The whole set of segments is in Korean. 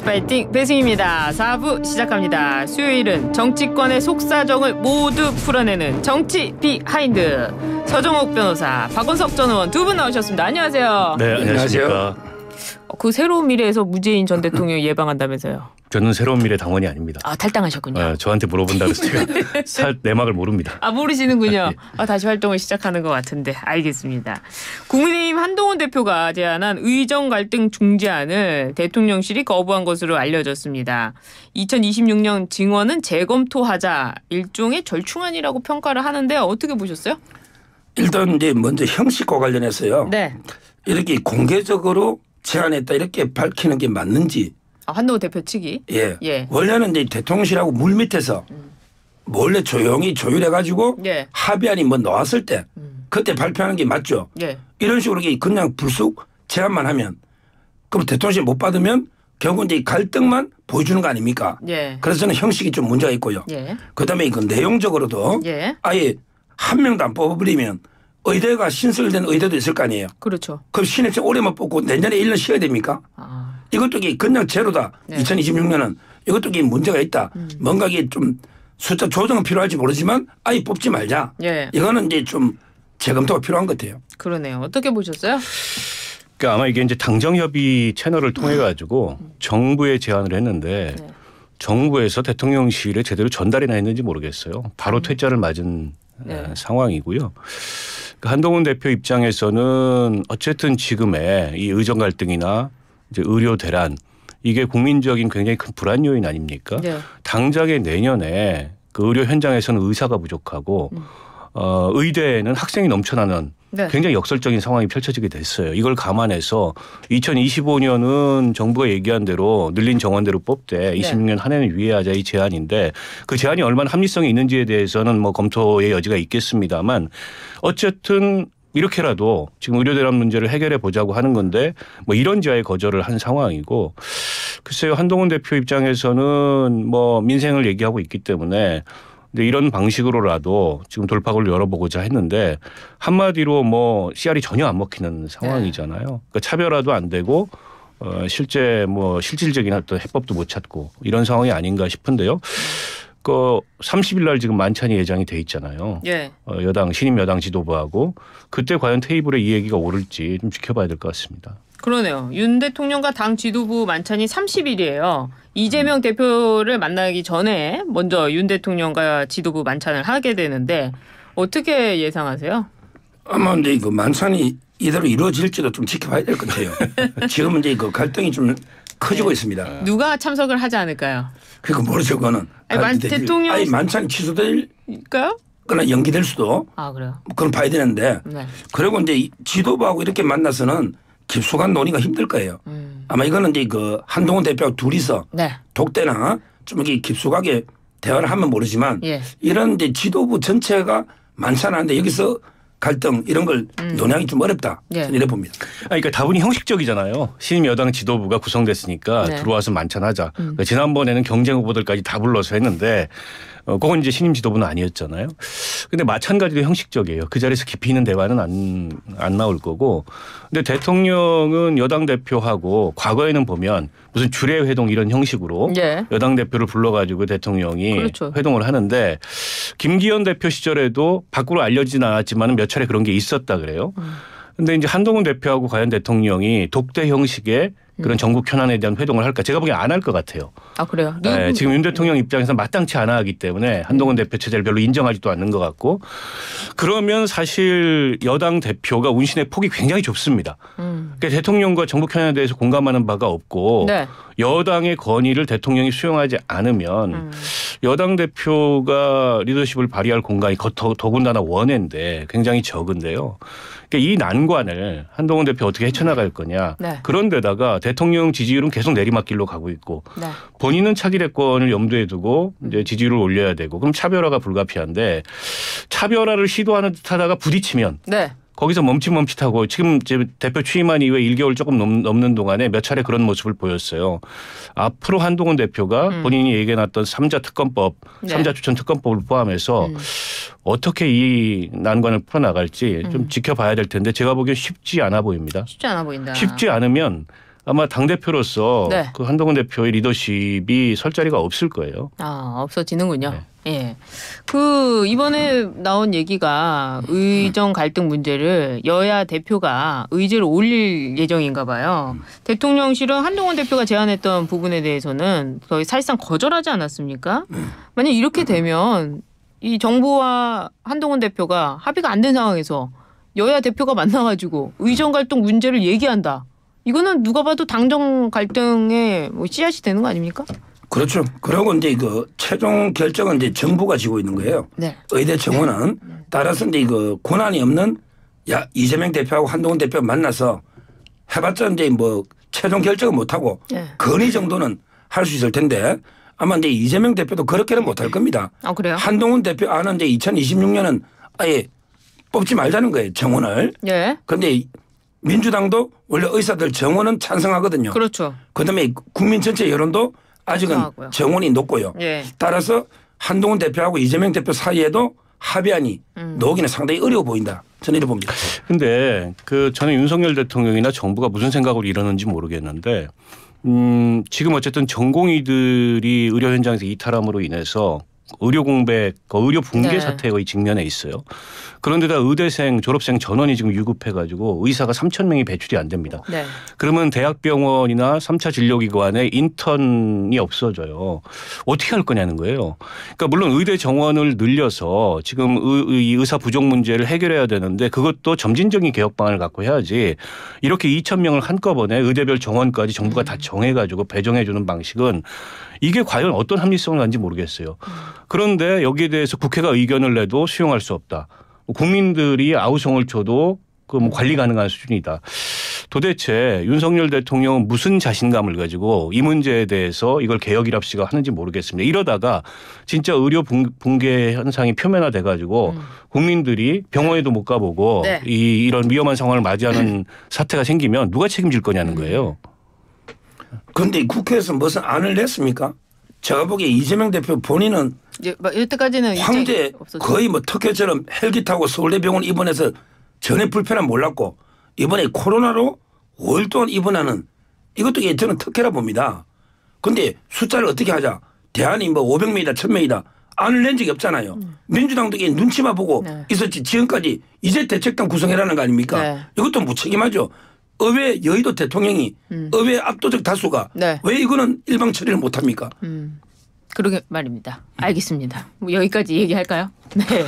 다시 파이팅 배승입니다. 4부 시작합니다. 수요일은 정치권의 속사정을 모두 풀어내는 정치 비하인드. 서정옥 변호사, 박원석 전 의원 두 분 나오셨습니다. 안녕하세요. 네, 안녕하십니까. 그 새로운 미래에서 문재인 전 대통령 예방한다면서요. 저는 새로운 미래 당원이 아닙니다. 아, 탈당하셨군요. 저한테 물어본다고 해서 제가 살 내막을 모릅니다. 아, 모르시는군요. 다시 활동을 시작하는 것 같은데 알겠습니다. 국민의힘 한동훈 대표가 제안한 의정 갈등 중재안을 대통령실이 거부한 것으로 알려졌습니다. 2026년 증언은 재검토하자, 일종의 절충안이라고 평가를 하는데 어떻게 보셨어요? 일단 이제 먼저 형식과 관련해서요. 네. 이렇게 공개적으로 제안했다 이렇게 밝히는 게 맞는지. 한동훈 대표 측이. 예. 원래는 이제 대통령실하고 물 밑에서 몰래 조용히 조율해가지고 합의안이 뭐 나왔을 때 그때 발표하는 게 맞죠. 이런 식으로 그냥 불쑥 제안만 하면 그럼 대통령실 못 받으면 결국 이제 갈등만 보여주는 거 아닙니까? 그래서 저는 형식이 좀 문제가 있고요. 그다음에 그 내용적으로도 아예 한 명도 안 뽑아버리면 의대가 신설된 의대도 있을 거 아니에요. 그렇죠. 그럼 신입생 올해만 뽑고 내년에 1년 쉬어야 됩니까? 이것도 그냥 제로다. 2026년은 이것도 문제가 있다. 뭔가 좀 숫자 조정은 필요할지 모르지만 아예 뽑지 말자. 이거는 이제 좀 재검토가 필요한 것 같아요. 그러네요. 어떻게 보셨어요? 그러니까 아마 이게 이제 당정협의 채널을 통해 가지고 정부에 제안을 했는데 정부에서 대통령실에 제대로 전달이나 했는지 모르겠어요. 바로 퇴짜를 맞은 상황이고요. 그러니까 한동훈 대표 입장에서는 어쨌든 지금의 이 의정 갈등이나 이제 의료 대란 이게 국민적인 굉장히 큰 불안 요인 아닙니까? 당장의 내년에 그 의료 현장에서는 의사가 부족하고 의대에는 학생이 넘쳐나는 굉장히 역설적인 상황이 펼쳐지게 됐어요. 이걸 감안해서 2025년은 정부가 얘기한 대로 늘린 정원대로 뽑되 26년 한 해는 유예하자 이 제안인데 그 제안이 얼마나 합리성이 있는지에 대해서는 뭐 검토의 여지가 있겠습니다만 어쨌든 이렇게라도 지금 의료 대란 문제를 해결해 보자고 하는 건데 뭐 이런 지하에 거절을 한 상황이고 글쎄요 한동훈 대표 입장에서는 뭐 민생을 얘기하고 있기 때문에 근데 이런 방식으로라도 지금 돌파구를 열어보고자 했는데 한마디로 뭐 씨알이 전혀 안 먹히는 상황이잖아요. 그러니까 차별화도 안 되고 실제 뭐 실질적인 어떤 해법도 못 찾고 이런 상황이 아닌가 싶은데요. 그 30일 날 지금 만찬이 예정이 돼 있잖아요. 여당 신임 여당 지도부하고 그때 과연 테이블에 이 얘기가 오를지 좀 지켜봐야 될 것 같습니다. 그러네요. 윤 대통령과 당 지도부 만찬이 30일이에요. 이재명 대표를 만나기 전에 먼저 윤 대통령과 지도부 만찬을 하게 되는데 어떻게 예상하세요? 아마 이제 그 만찬이 이대로 이루어질지도 좀 지켜봐야 될 것 같아요. 지금은 이제 그 갈등이 좀 커지고 있습니다. 누가 참석을 하지 않을까요? 그거 모르죠, 그거는. 대통령 만찬이 취소될까요? 그러나 연기될 수도. 아, 그래요? 그건 봐야 되는데. 그리고 이제 지도부하고 이렇게 만나서는 깊숙한 논의가 힘들 거예요. 아마 이거는 이제 그 한동훈 대표하고 둘이서 독대나 좀 이렇게 깊숙하게 대화를 하면 모르지만 이런 이제 지도부 전체가 만찬하는데 여기서 갈등 이런 걸 논의하기 좀 어렵다. 저는 이래 봅니다. 그러니까 다분히 형식적이잖아요. 신임 여당 지도부가 구성됐으니까 들어와서 만찬하자. 그러니까 지난번에는 경쟁 후보들까지 다 불러서 했는데 그건 이제 신임 지도부는 아니었잖아요. 근데 마찬가지로 형식적이에요. 그 자리에서 깊이 있는 대화는 안 나올 거고. 근데 대통령은 여당 대표하고 과거에는 보면 무슨 주례 회동 이런 형식으로 여당 대표를 불러가지고 대통령이 회동을 하는데 김기현 대표 시절에도 밖으로 알려지진 않았지만 몇 차례 그런 게 있었다 그래요. 근데 이제 한동훈 대표하고 과연 대통령이 독대 형식의 그런 전국 현안에 대한 회동을 할까? 제가 보기엔 안 할 것 같아요. 아, 그래요? 네, 지금 윤 대통령 입장에서 마땅치 않아 하기 때문에 한동훈 대표 체제를 별로 인정하지도 않는 것 같고 그러면 사실 여당 대표가 운신의 폭이 굉장히 좁습니다. 그러니까 대통령과 전국 현안에 대해서 공감하는 바가 없고 여당의 건의를 대통령이 수용하지 않으면 여당 대표가 리더십을 발휘할 공간이 더군다나 원외인데 굉장히 적은데요. 그러니까 이 난관을 한동훈 대표 어떻게 헤쳐나갈 거냐. 그런데다가 대통령 지지율은 계속 내리막길로 가고 있고 본인은 차기 대권을 염두에 두고 이제 지지율을 올려야 되고 그럼 차별화가 불가피한데 차별화를 시도하는 듯하다가 부딪히면 거기서 멈칫멈칫하고 지금 이제 대표 취임한 이후에 1개월 조금 넘는 동안에 몇 차례 그런 모습을 보였어요. 앞으로 한동훈 대표가 본인이 얘기해놨던 3자 특검법, 3자 추천 특검법을 포함해서 어떻게 이 난관을 풀어나갈지 좀 지켜봐야 될 텐데 제가 보기엔 쉽지 않아 보입니다. 쉽지 않아 보인다. 쉽지 않으면 아마 당대표로서 네. 그 한동훈 대표의 리더십이 설 자리가 없을 거예요. 아, 없어지는군요. 네. 예. 그 이번에 나온 얘기가 의정 갈등 문제를 여야 대표가 의제로 올릴 예정인가 봐요. 대통령실은 한동훈 대표가 제안했던 부분에 대해서는 거의 사실상 거절하지 않았습니까? 만약 이렇게 되면 이 정부와 한동훈 대표가 합의가 안 된 상황에서 여야 대표가 만나가지고 의정 갈등 문제를 얘기한다. 이거는 누가 봐도 당정 갈등의 뭐 씨앗이 되는 거 아닙니까? 그렇죠. 그러고 이제 그 최종 결정은 이제 정부가 지고 있는 거예요. 네. 의대 정원은 따라서 이제 그 권한이 없는 이재명 대표하고 한동훈 대표 만나서 해봤자 이제 뭐 최종 결정은 못 하고 네. 건의 정도는 할 수 있을 텐데 아마 이제 이재명 대표도 그렇게는 못 할 겁니다. 아, 그래요? 한동훈 대표 안은 이제 2026년은 아예 뽑지 말자는 거예요. 정원을. 예. 그런데 민주당도 원래 의사들 정원은 찬성하거든요. 그렇죠. 그다음에 국민 전체 여론도 아직은 찬성하고요. 정원이 높고요. 예. 따라서 한동훈 대표하고 이재명 대표 사이에도 합의안이 나오기는 상당히 어려워 보인다. 저는 이렇게 봅니다. 근데 그 저는 윤석열 대통령이나 정부가 무슨 생각으로 이러는지 모르겠는데 지금 어쨌든 전공의들이 의료 현장에서 이탈함으로 인해서 의료 공백, 의료 붕괴 네. 사태의 직면에 있어요. 그런데다 의대생, 졸업생 전원이 지금 위급해가지고 의사가 3,000명이 배출이 안 됩니다. 네. 그러면 대학병원이나 3차 진료기관에 인턴이 없어져요. 어떻게 할 거냐는 거예요. 그러니까 물론 의대 정원을 늘려서 지금 의사 부족 문제를 해결해야 되는데 그것도 점진적인 개혁 방안을 갖고 해야지 이렇게 2,000명을 한꺼번에 의대별 정원까지 정부가 다 정해가지고 배정해 주는 방식은 이게 과연 어떤 합리성을 갖는지 모르겠어요. 그런데 여기에 대해서 국회가 의견을 내도 수용할 수 없다. 국민들이 아우성을 쳐도 그 뭐 관리 가능한 수준이다. 도대체 윤석열 대통령은 무슨 자신감을 가지고 이 문제에 대해서 이걸 개혁이랍시고 하는지 모르겠습니다. 이러다가 진짜 의료 붕괴 현상이 표면화돼 가지고 국민들이 병원에도 못 가보고 네. 이런 위험한 상황을 맞이하는 사태가 생기면 누가 책임질 거냐는 거예요. 그런데 국회에서 무슨 안을 냈습니까? 제가 보기에 이재명 대표 본인은 여태까지는 황제 거의 뭐 특혜처럼 헬기 타고 서울대병원 입원해서 전에 불편함 몰랐고 이번에 코로나로 5일 동안 입원하는 이것도 저는 특혜라 봅니다. 그런데 숫자를 어떻게 하자. 대안이 뭐 500명이다 1000명이다. 안을 낸 적이 없잖아요. 민주당도 이게 눈치만 보고 네. 있었지 지금까지 이제 대책당 구성해라는 거 아닙니까? 네. 이것도 무책임하죠. 의회 여의도 대통령이 의회 압도적 다수가 네. 왜 이거는 일방 처리를 못합니까? 그러게 말입니다. 알겠습니다. 뭐 여기까지 얘기할까요? 네.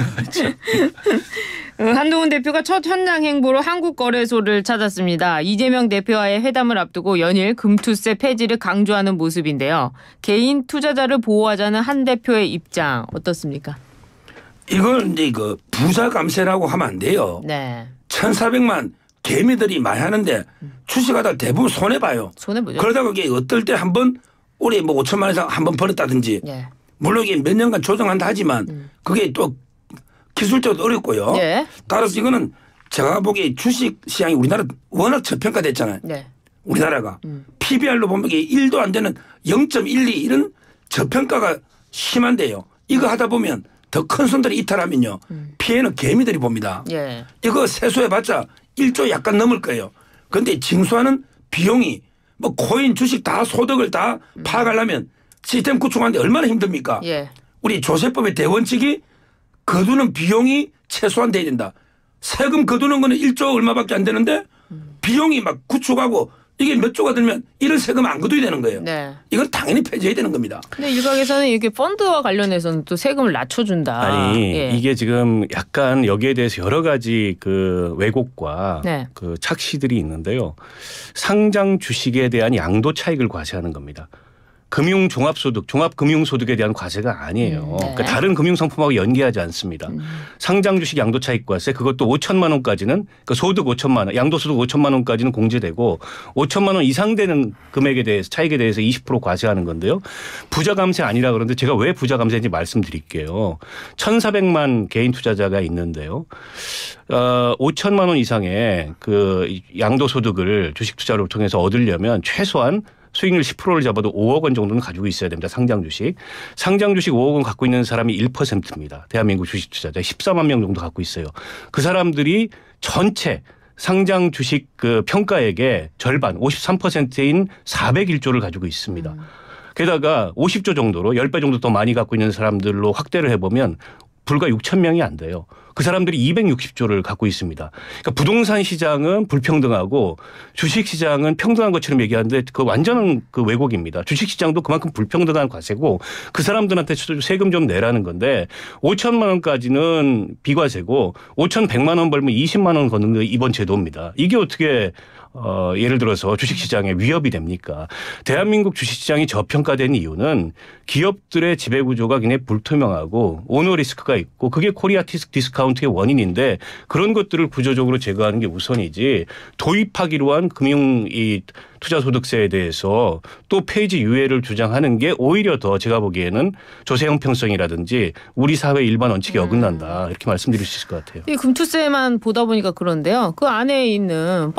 한동훈 대표가 첫 현장 행보로 한국거래소를 찾았습니다. 이재명 대표와의 회담을 앞두고 연일 금투세 폐지를 강조하는 모습인데요. 개인 투자자를 보호하자는 한 대표의 입장 어떻습니까? 이걸 이제 그 부자 감세라고 하면 안 돼요. 네. 1,400만 개미들이 많이 하는데 주식하다 대부분 손해봐요. 손해보죠. 그러다가 이게 어떨 때 한번 올해 뭐 5천만 원 이상 한번 벌었다든지 네. 물론 이게 몇 년간 조정한다 하지만 그게 또 기술적으로 어렵고요. 네. 따라서 이거는 제가 보기에 주식 시장이 우리나라 워낙 저평가됐잖아요. 네. 우리나라가 PBR로 보면 이게 1도 안 되는 0.12 이런 저평가가 심한데요. 이거 하다 보면 더 큰 손들이 이탈하면요. 피해는 개미들이 봅니다. 예. 이거 세수해봤자 1조 약간 넘을 거예요. 그런데 징수하는 비용이 뭐 코인 주식 다 소득을 다 파악하려면 시스템 구축하는데 얼마나 힘듭니까? 예. 우리 조세법의 대원칙이 거두는 비용이 최소한 돼야 된다. 세금 거두는 거는 1조 얼마밖에 안 되는데 비용이 막 구축하고 이게 몇 조가 들면 이런 세금 안 거둬야 되는 거예요. 네. 이건 당연히 폐지해야 되는 겁니다. 근데 일각에서는 이게 펀드와 관련해서는 또 세금을 낮춰준다. 아니 예. 이게 지금 약간 여기에 대해서 여러 가지 그 왜곡과 네. 그 착시들이 있는데요. 상장 주식에 대한 양도 차익을 과세하는 겁니다. 금융종합소득, 종합금융소득에 대한 과세가 아니에요. 네. 그러니까 다른 금융상품하고 연계하지 않습니다. 상장주식 양도차익과세 그것도 5천만 원까지는 그러니까 소득 5천만 원, 양도소득 5천만 원까지는 공제되고 5천만 원 이상 되는 금액에 대해서 차익에 대해서 20% 과세하는 건데요. 부자감세 아니라 그러는데 제가 왜 부자감세인지 말씀드릴게요. 1,400만 개인 투자자가 있는데요. 5천만 원 이상의 그 양도소득을 주식 투자를 통해서 얻으려면 최소한 수익률 10%를 잡아도 5억 원 정도는 가지고 있어야 됩니다. 상장 주식. 상장 주식 5억 원 갖고 있는 사람이 1%입니다. 대한민국 주식 투자자 14만 명 정도 갖고 있어요. 그 사람들이 전체 상장 주식 그 평가액의 절반 53%인 401조를 가지고 있습니다. 게다가 50조 정도로 10배 정도 더 많이 갖고 있는 사람들로 확대를 해보면 불과 6천 명이 안 돼요. 그 사람들이 260조를 갖고 있습니다. 그러니까 부동산 시장은 불평등하고 주식 시장은 평등한 것처럼 얘기하는데 그 완전한 그 왜곡입니다. 주식 시장도 그만큼 불평등한 과세고 그 사람들한테 세금 좀 내라는 건데 5천만 원까지는 비과세고 5,100만 원 벌면 20만 원 걷는 게 이번 제도입니다. 이게 어떻게 예를 들어서 주식시장에 위협이 됩니까? 대한민국 주식시장이 저평가된 이유는 기업들의 지배구조가 굉장히 불투명하고 오너 리스크가 있고 그게 코리아 디스카운트의 원인인데 그런 것들을 구조적으로 제거하는 게 우선이지 도입하기로 한 금융 이 투자소득세에 대해서 또 폐지 유예를 주장하는 게 오히려 더 제가 보기에는 조세 형평성이라든지 우리 사회 일반 원칙에 어긋난다 이렇게 말씀드릴 수 있을 것 같아요. 이 금투세만 보다 보니까 그런데요. 그 안에 있는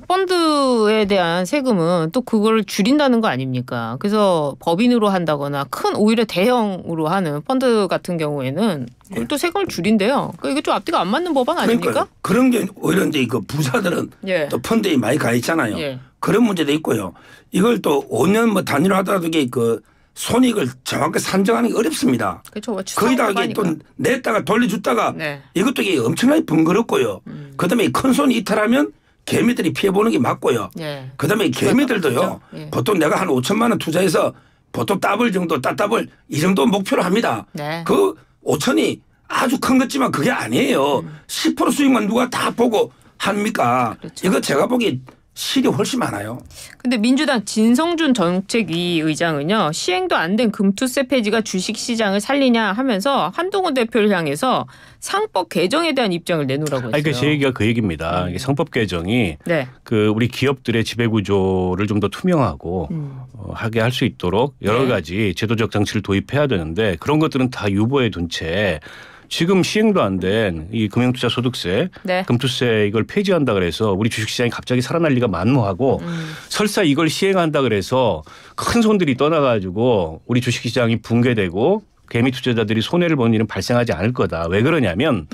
펀드에 대한 세금은 또 그걸 줄인다는 거 아닙니까? 그래서 법인으로 한다거나 오히려 대형으로 하는 펀드 같은 경우에는 그걸 또 세금을 줄인대요. 그러니까 이게 좀 앞뒤가 안 맞는 법안 아닙니까? 그러니까 그런 게 오히려 이제 그 부자들은 또 펀드에 많이 가 있잖아요. 그런 문제도 있고요. 이걸 또 5년 뭐 단위로 하더라도 이게 그 손익을 정확하게 산정하는 게 어렵습니다. 그렇죠. 거기다가 이게 또 냈다가 돌려줬다가 이것도 이게 엄청나게 번거롭고요. 그다음에 큰 손이 이탈하면 개미들이 피해보는 게 맞고요. 그다음에 개미들도요. 보통 내가 한 5천만 원 투자해서 보통 더블 정도 따더블 이 정도 목표로 합니다. 그 5천이 아주 큰 거지만 그게 아니에요. 10% 수익만 누가 다 보고 합니까? 그렇죠. 이거 제가 보기 실이 훨씬 많아요. 근데 민주당 진성준 정책위 의장은요. 시행도 안 된 금투세 폐지가 주식시장을 살리냐 하면서 한동훈 대표를 향해서 상법 개정에 대한 입장을 내놓으라고 했어요. 그러니까 제 얘기가 그 얘기입니다. 상법 개정이 그 우리 기업들의 지배구조를 좀 더 투명하고 하게 할 수 있도록 여러 가지 제도적 장치를 도입해야 되는데 그런 것들은 다 유보해 둔 채 지금 시행도 안 된 이 금융투자소득세, 금투세 이걸 폐지한다 그래서 우리 주식시장이 갑자기 살아날 리가 만무하고 설사 이걸 시행한다 그래서 큰 손들이 떠나가지고 우리 주식시장이 붕괴되고 개미 투자자들이 손해를 보는 일은 발생하지 않을 거다. 왜 그러냐면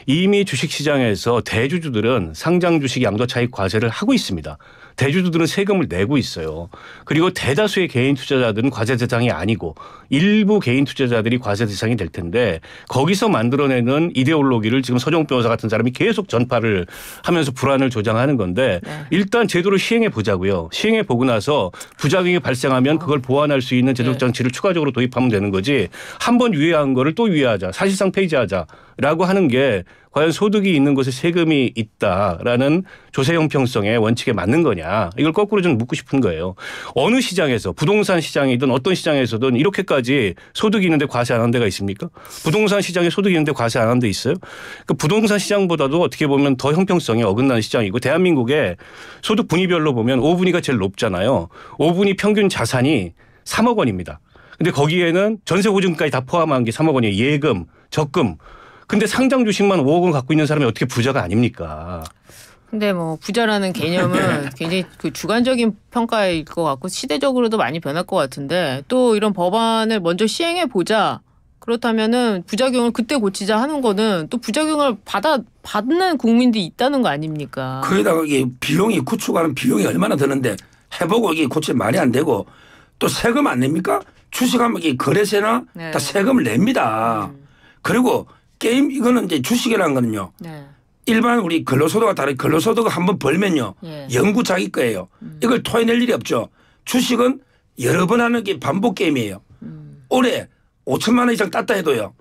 이미 주식시장에서 대주주들은 상장 주식 양도차익 과세를 하고 있습니다. 대주주들은 세금을 내고 있어요. 그리고 대다수의 개인 투자자들은 과세 대상이 아니고 일부 개인 투자자들이 과세 대상이 될 텐데 거기서 만들어내는 이데올로기를 지금 서정욱 변호사 같은 사람이 계속 전파를 하면서 불안을 조장하는 건데 일단 제도를 시행해 보자고요. 시행해 보고 나서 부작용이 발생하면 그걸 보완할 수 있는 제도적 장치를 추가적으로 도입하면 되는 거지 한 번 유예한 거를 또 유예하자. 사실상 폐지하자라고 하는 게 과연 소득이 있는 곳에 세금이 있다라는 조세 형평성의 원칙에 맞는 거냐. 이걸 거꾸로 좀 묻고 싶은 거예요. 어느 시장에서 부동산 시장이든 어떤 시장에서든 이렇게까지 소득이 있는데 과세 안 하는 데가 있습니까? 부동산 시장에 소득이 있는데 과세 안 하는 데 있어요? 그러니까 부동산 시장보다도 어떻게 보면 더 형평성이 어긋나는 시장이고 대한민국의 소득 분위별로 보면 5분위가 제일 높잖아요. 5분위 평균 자산이 3억 원입니다. 근데 거기에는 전세 보증까지 다 포함한 게 3억 원이에요. 예금, 적금. 근데 상장 주식만 5억 원 갖고 있는 사람이 어떻게 부자가 아닙니까? 근데 뭐 부자라는 개념은 굉장히 그 주관적인 평가일 것 같고 시대적으로도 많이 변할 것 같은데 또 이런 법안을 먼저 시행해 보자. 그렇다면은 부작용을 그때 고치자 하는 거는 또 부작용을 받는 국민들이 있다는 거 아닙니까? 거기다가 이게 비용이 구축하는 비용이 얼마나 드는데 해보고 이게 고칠 말이 안 되고 또 세금 안 냅니까? 주식하면 이게 거래세나 다 세금을 냅니다. 그리고 게임 이거는 이제 주식이라는 거는요. 일반 우리 근로소득과 다르게 근로소득을 한번 벌면요. 영구 자기 거예요. 이걸 토해낼 일이 없죠. 주식은 여러 번 하는 게 반복 게임이에요. 올해 5천만 원 이상 땄다 해도요.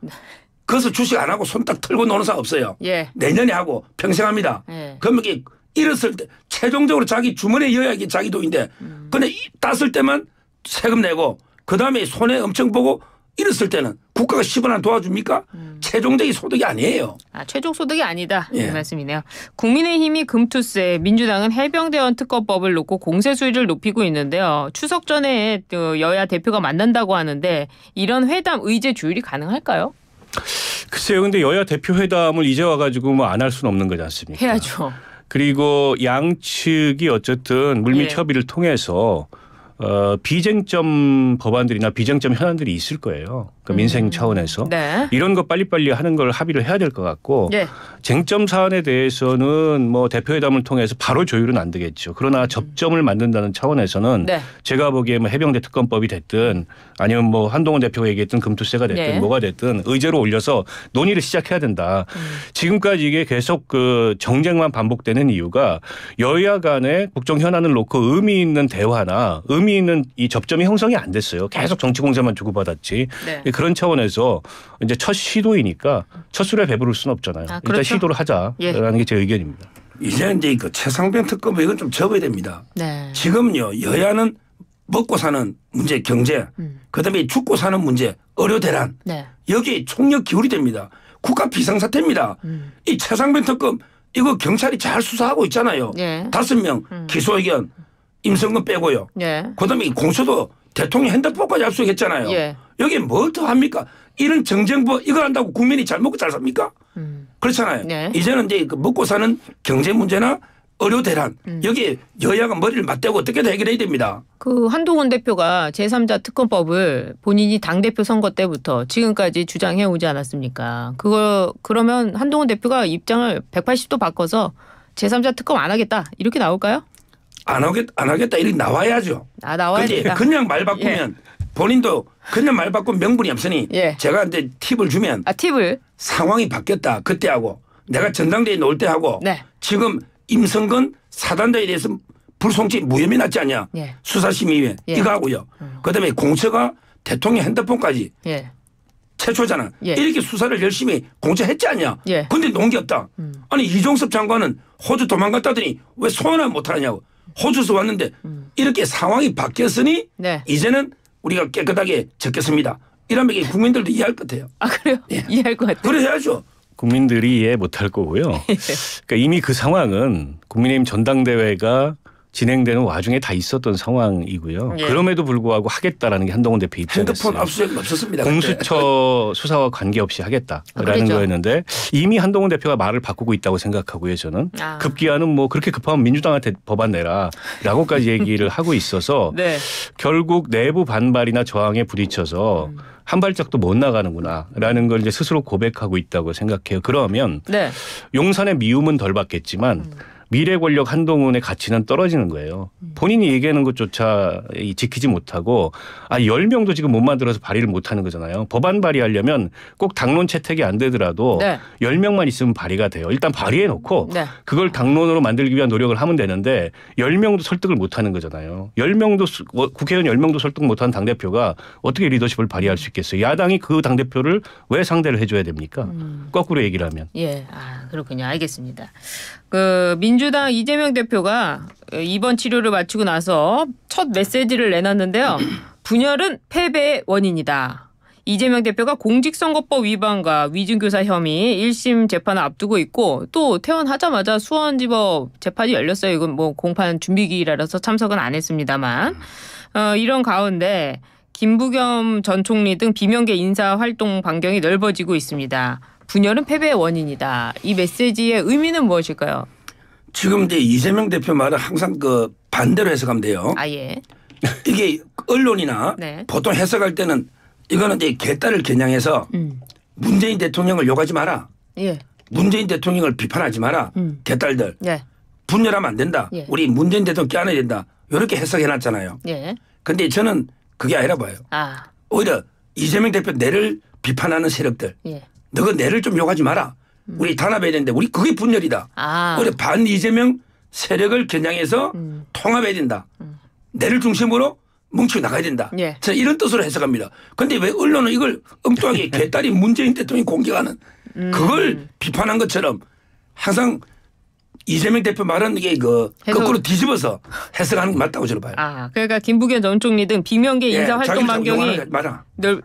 그래서 주식 안 하고 손 딱 털고 노는 사람 없어요. 내년에 하고 평생 합니다. 그러면 이게 잃었을 때 최종적으로 자기 주머니에 넣어야 이게 자기 돈인데 근데 땄을 때만 세금 내고 그다음에 손해 엄청 보고 잃었을 때는 국가가 10원 안 도와줍니까? 최종적인 소득이 아니에요. 최종 소득이 아니다. 이 말씀이네요. 국민의힘이 금투세, 민주당은 해병대원 특검법을 놓고 공세 수위를 높이고 있는데요. 추석 전에 여야 대표가 만난다고 하는데 이런 회담 의제 조율이 가능할까요? 글쎄요. 근데 여야 대표 회담을 이제 와가지고 뭐 안 할 수는 없는 거지 않습니까? 해야죠. 그리고 양측이 어쨌든 물밑 협의를 통해서 비쟁점 법안들이나 비쟁점 현안들이 있을 거예요. 그 민생 차원에서 네. 이런 거 빨리빨리 하는 걸 합의를 해야 될 것 같고 네. 쟁점 사안에 대해서는 뭐 대표회담을 통해서 바로 조율은 안 되겠죠. 그러나 접점을 만든다는 차원에서는 네. 제가 보기에 뭐 해병대 특검법이 됐든 아니면 뭐 한동훈 대표가 얘기했던 금투세가 됐든 네. 뭐가 됐든 의제로 올려서 논의를 시작해야 된다. 지금까지 이게 계속 그 정쟁만 반복되는 이유가 여야 간의 국정 현안을 놓고 의미 있는 대화나 의미 있는 이 접점이 형성이 안 됐어요. 계속 정치 공세만 주고받았지. 네. 그런 차원에서 이제 첫 시도이니까 첫 술에 배부를 수는 없잖아요. 그렇죠? 일단 시도를 하자라는 게 제 의견입니다. 이제 이제 그 최상병 특검 이건 좀 접어야 됩니다. 네. 지금요 여야는 먹고 사는 문제 경제, 그다음에 죽고 사는 문제 의료 대란 네. 여기에 총력 기울이 됩니다. 국가 비상사태입니다. 이 최상병 특검 이거 경찰이 잘 수사하고 있잖아요. 네. 5명 기소 의견 임성근 빼고요. 네. 그다음에 이 공수도 대통령 핸드폰까지 압수했잖아요. 예. 여기에 뭘 더 합니까? 이런 정쟁부 이거 한다고 국민이 잘 먹고 잘 삽니까? 그렇잖아요. 네. 이제는 이제 그 먹고 사는 경제 문제나 의료 대란 여기에 여야가 머리를 맞대고 어떻게든 해결해야 됩니다. 그 한동훈 대표가 제3자 특검법을 본인이 당대표 선거 때부터 지금까지 주장해 오지 않았습니까? 그러면 한동훈 대표가 입장을 180도 바꿔서 제3자 특검 안 하겠다 이렇게 나올까요? 안 하겠다 이렇게 나와야죠. 나와야 근데 된다. 그냥 말 바꾸면 본인도 그냥 말 바꾸면 명분이 없으니 예. 제가 이제 팁을 주면 팁을. 상황이 바뀌었다 그때하고 내가 전당대회 놓을 때하고 네. 지금 임성근 사단장에 대해서 불송치 무혐의 났지 않냐. 예. 수사심의회 예. 이거 하고요. 그다음에 공처가 대통령 핸드폰까지 예. 최초잖아. 예. 이렇게 수사를 열심히 공처했지 않냐. 예. 근데 논게 아니 이종섭 장관은 호주 도망갔다더니 왜 소환을 못하느냐고. 호주에서 왔는데 이렇게 상황이 바뀌었으니 네. 이제는 우리가 깨끗하게 적겠습니다. 이러면 이게 국민들도 이해할 것 같아요. 아 그래요? 예. 이해할 것 같아요. 그래 해야죠. 국민들이 이해 못할 거고요. 그러니까 이미 그 상황은 국민의힘 전당대회가 진행되는 와중에 다 있었던 상황이고요. 예. 그럼에도 불구하고 하겠다라는 게 한동훈 대표 입장이었어요. 핸드폰 압수수색은 없었습니다. 공수처 수사와 관계없이 하겠다라는 그랬죠. 거였는데 이미 한동훈 대표가 말을 바꾸고 있다고 생각하고요. 저는 급기야는 뭐 그렇게 급하면 민주당한테 법안 내라라고까지 얘기를 하고 있어서 네. 결국 내부 반발이나 저항에 부딪혀서 한 발짝도 못 나가는구나라는 걸 이제 스스로 고백하고 있다고 생각해요. 그러면 네. 용산의 미움은 덜 받겠지만 미래 권력 한동훈의 가치는 떨어지는 거예요. 본인이 얘기하는 것조차 지키지 못하고 10명도 지금 못 만들어서 발의를 못하는 거잖아요. 법안 발의하려면 꼭 당론 채택이 안 되더라도 네. 10명만 있으면 발의가 돼요. 일단 발의해놓고 네. 그걸 당론으로 만들기 위한 노력을 하면 되는데 10명도 설득을 못하는 거잖아요. 국회의원 10명도 설득 못하는 당대표가 어떻게 리더십을 발휘할 수 있겠어요. 야당이 그 당대표를 왜 상대를 해줘야 됩니까? 거꾸로 얘기를 하면. 예, 그렇군요. 알겠습니다. 그 민주당 이재명 대표가 입원 치료를 마치고 나서 첫 메시지를 내놨는데요. 분열은 패배의 원인이다. 이재명 대표가 공직선거법 위반과 위증교사 혐의 1심 재판을 앞두고 있고 또 퇴원하자마자 수원지법 재판이 열렸어요. 이건 뭐 공판 준비기일이라서 참석은 안 했습니다만 이런 가운데 김부겸 전 총리 등 비명계 인사 활동 반경이 넓어지고 있습니다. 분열은 패배의 원인이다. 이 메시지의 의미는 무엇일까요? 지금 이제 이재명 대표 말은 항상 그 반대로 해석하면 돼요. 예. 이게 언론이나 네. 보통 해석할 때는 이거는 이제 개딸을 겨냥해서 문재인 대통령을 욕하지 마라. 예. 문재인 대통령을 비판하지 마라. 개딸들. 예. 분열하면 안 된다. 예. 우리 문재인 대통령 껴안아야 된다. 이렇게 해석해놨잖아요. 예. 근데 저는 그게 아니라 봐요. 오히려 이재명 대표 내를 비판하는 세력들. 예. 너가 내를 좀 욕하지 마라. 우리 단합해야 되는데 우리 그게 분열이다. 우리 반 이재명 세력을 겨냥해서 통합해야 된다. 내를 중심으로 뭉치고 나가야 된다. 예. 저는 이런 뜻으로 해석합니다. 그런데 왜 언론은 이걸 엉뚱하게 개딸이 문재인 대통령이 공격하는 그걸 비판한 것처럼 항상 이재명 대표 말은 이게 거꾸로 뒤집어서 해석하는 게 맞다고 저는 봐요. 그러니까 김부겸 전 총리 등 비명계 인사 활동 반경이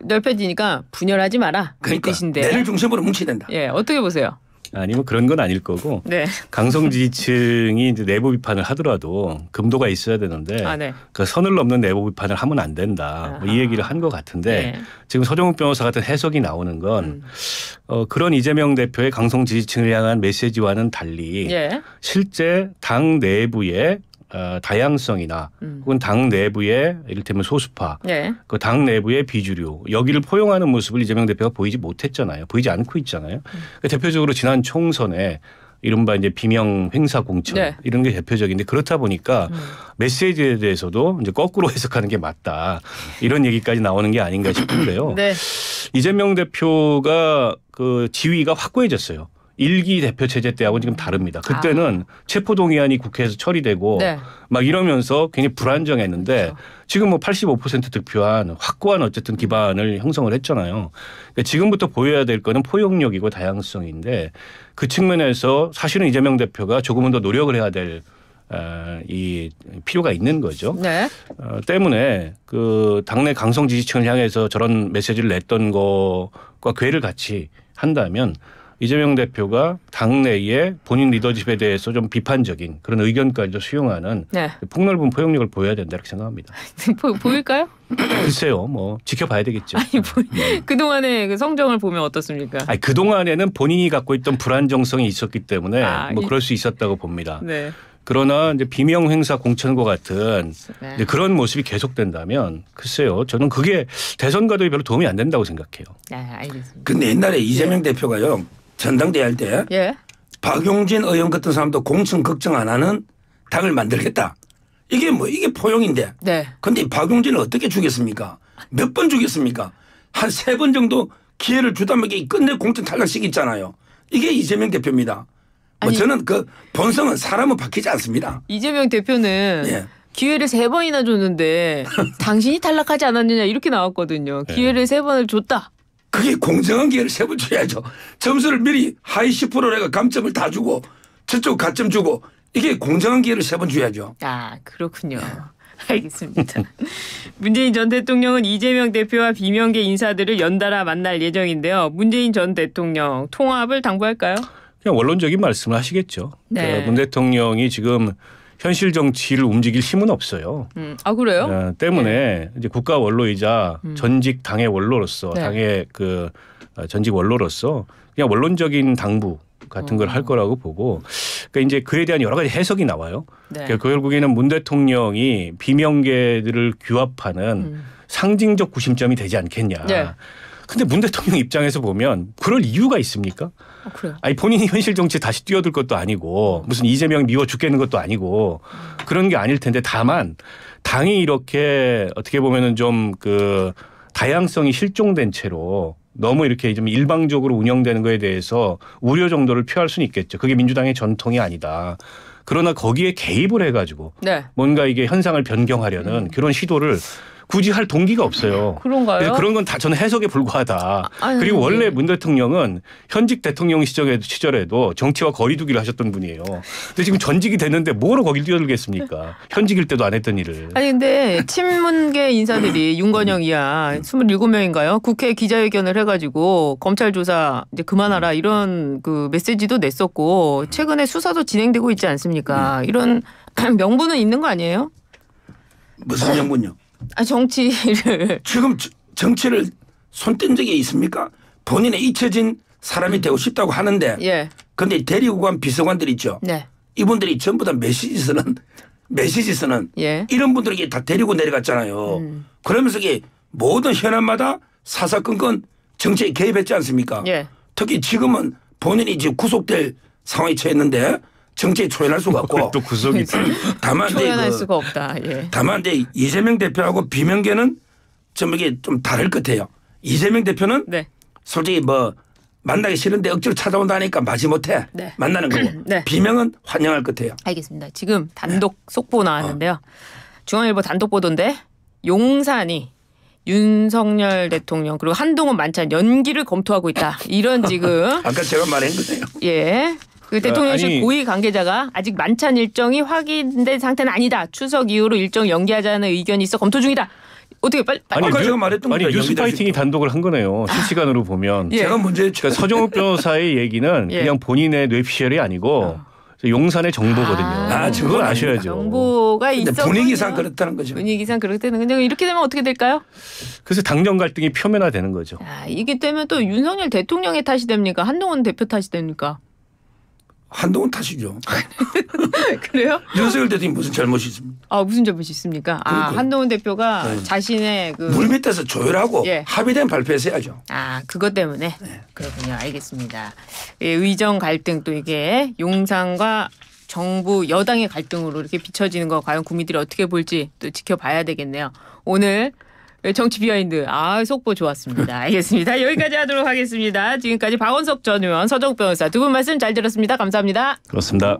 넓혀지니까 분열하지 마라. 그러니까 이 뜻인데. 내를 중심으로 뭉쳐야 된다. 예, 어떻게 보세요? 아니면 그런 건 아닐 거고 네. 강성 지지층이 이제 내부 비판을 하더라도 금도가 있어야 되는데 네. 그 선을 넘는 내부 비판을 하면 안 된다. 이 얘기를 한 것 같은데 네. 지금 서정욱 변호사 같은 해석이 나오는 건 그런 이재명 대표의 강성 지지층을 향한 메시지와는 달리 예. 실제 당 내부의 다양성이나 혹은 당 내부의 이를테면 소수파, 네. 그 당 내부의 비주류 여기를 포용하는 모습을 이재명 대표가 보이지 못했잖아요. 보이지 않고 있잖아요. 대표적으로 지난 총선에 이른바 이제 비명 횡사 공천 네. 이런 게 대표적인데 그렇다 보니까 메시지에 대해서도 이제 거꾸로 해석하는 게 맞다 이런 얘기까지 나오는 게 아닌가 싶은데요. 네. 이재명 대표가 그 지위가 확고해졌어요. 1기 대표 체제 때하고 지금 다릅니다. 그때는 체포동의안이 국회에서 처리되고 네. 막 이러면서 굉장히 불안정했는데 그렇죠. 지금 뭐 85% 득표한 확고한 어쨌든 기반을 형성을 했잖아요. 그러니까 지금부터 보여야 될 거는 포용력이고 다양성인데 그 측면에서 사실은 이재명 대표가 조금은 더 노력을 해야 될 이 필요가 있는 거죠. 네. 때문에 그 당내 강성 지지층을 향해서 저런 메시지를 냈던 것과 궤를 같이 한다면 이재명 대표가 당내에 본인 리더십에 대해서 좀 비판적인 그런 의견까지도 수용하는 네. 폭넓은 포용력을 보여야 된다 이렇게 생각합니다. 보일까요? 글쎄요. 뭐 지켜봐야 되겠죠. 아니, 그동안의 그 성정을 보면 어떻습니까? 아니, 그동안에는 본인이 갖고 있던 불안정성이 있었기 때문에 뭐 그럴 수 있었다고 봅니다. 네. 그러나 이제 비명 행사 공천과 같은 네. 이제 그런 모습이 계속된다면 글쎄요. 저는 그게 대선 가도에 별로 도움이 안 된다고 생각해요. 알겠습니다. 근데 옛날에 이재명 대표가요. 전당대회 할 때 예. 박용진 의원 같은 사람도 공천 걱정 안 하는 당을 만들겠다. 이게 포용인데. 네. 근데 박용진을 어떻게 주겠습니까? 몇 번 주겠습니까? 한 3번 정도 기회를 주다면 끝내 공천 탈락시켰잖아요. 이게 이재명 대표입니다. 뭐 저는 그 본성은 사람은 바뀌지 않습니다. 이재명 대표는 예. 기회를 3번이나 줬는데 당신이 탈락하지 않았느냐 이렇게 나왔거든요. 기회를 3번을 줬다. 그게 공정한 기회를 3번 줘야죠. 점수를 미리 하위 10% 내가 감점을 다 주고 저쪽 가점 주고 이게 공정한 기회를 3번 줘야죠. 그렇군요. 알겠습니다. 문재인 전 대통령은 이재명 대표와 비명계 인사들을 연달아 만날 예정인데요. 문재인 전 대통령 통합을 당부할까요? 그냥 원론적인 말씀을 하시겠죠. 네. 그러니까 문 대통령이 지금 현실 정치를 움직일 힘은 없어요. 그래요? 때문에 이제 국가 원로이자 전직 당의 원로로서 네. 당의 그 전직 원로로서 그냥 원론적인 당부 같은 걸 할 거라고 보고 그러니까 이제 그에 대한 여러 가지 해석이 나와요. 네. 그러니까 결국에는 문 대통령이 비명계들을 규합하는 상징적 구심점이 되지 않겠냐. 네. 근데 문 대통령 입장에서 보면 그럴 이유가 있습니까? 그래요. 아니 본인이 현실 정치에 다시 뛰어들 것도 아니고 무슨 이재명 미워 죽겠는 것도 아니고 그런 게 아닐 텐데 다만 당이 이렇게 어떻게 보면은 좀 그 다양성이 실종된 채로 너무 이렇게 좀 일방적으로 운영되는 거에 대해서 우려 정도를 표할 수는 있겠죠. 그게 민주당의 전통이 아니다. 그러나 거기에 개입을 해가지고 네. 뭔가 이게 현상을 변경하려는 그런 시도를 굳이 할 동기가 없어요. 그런가요? 그런 건 다 저는 해석에 불과하다. 그리고 원래 문 대통령은 현직 대통령 시절에도 정치와 거리두기를 하셨던 분이에요. 근데 지금 전직이 됐는데 뭐로 거길 뛰어들겠습니까? 현직일 때도 안 했던 일을. 근데 친문계 인사들이 윤건영 이하 27명인가요? 국회 기자회견을 해가지고 검찰 조사 이제 그만하라 이런 그 메시지도 냈었고 최근에 수사도 진행되고 있지 않습니까? 이런 명분은 있는 거 아니에요? 무슨 명분요? 정치를. 지금 정치를 손뗀 적이 있습니까? 본인의 잊혀진 사람이 되고 싶다고 하는데 예. 그런데 대리구간 비서관들 있죠. 네. 이분들이 전부 다 메시지서는 예. 이런 분들에게 다 데리고 내려갔잖아요. 그러면서 이게 모든 현안마다 사사건건 정치에 개입했지 않습니까? 예. 특히 지금은 본인이 지금 구속될 상황에 처했는데 정치에 초연할 수가 없고 또 구속이 다만 초연할 수가 없다. 예. 다만 이재명 대표하고 비명계는 좀 이게 좀 다를 것 같아요. 이재명 대표는 네. 솔직히 뭐 만나기 싫은데 억지로 찾아온다니까 마지못해 네. 만나는 거고 네. 비명은 환영할 것 같아요. 알겠습니다. 지금 단독 속보 나왔는데요. 중앙일보 단독 보도인데 용산이 윤석열 대통령 그리고 한동훈 만찬 연기를 검토하고 있다. 이런 지금 아까 제가 말한 거예요. 예. 그 대통령실 아니, 고위 관계자가 아직 만찬 일정이 확인된 상태는 아니다. 추석 이후로 일정 연기하자는 의견이 있어 검토 중이다. 어떻게 빨리 아까 제가 말했던 아니 거예요. 뉴스파이팅이 단독을 한 거네요. 실시간으로 보면. 예. 제가 문제였죠. 그러니까 서정욱 변호사의 얘기는 예. 그냥 본인의 뇌피셜이 아니고 용산의 정보거든요. 그걸 아셔야죠. 정보가 근데 있었군요. 분위기상 그렇다는 거죠. 분위기상 그렇다는 근데 이렇게 되면 어떻게 될까요? 그래서 당정 갈등이 표면화되는 거죠. 이게 되면 또 윤석열 대통령의 탓이 됩니까? 한동훈 대표 탓이 됩니까? 한동훈 탓이죠. 그래요? 윤석열 대통령이 무슨 잘못이 있습니까? 아 무슨 잘못이 있습니까? 그러니까. 한동훈 대표가 네. 자신의 물 밑에서 조율하고 예. 합의된 발표했어야죠. 아 그것 때문에 네. 그렇군요. 알겠습니다. 예, 의정 갈등 또 이게 용산과 정부 여당의 갈등으로 이렇게 비춰지는 거 과연 국민들이 어떻게 볼지 또 지켜봐야 되겠네요. 오늘 정치 비하인드 속보 좋았습니다. 알겠습니다. 여기까지 하도록 하겠습니다. 지금까지 박원석 전 의원, 서정욱 변호사 두 분 말씀 잘 들었습니다. 감사합니다. 그렇습니다.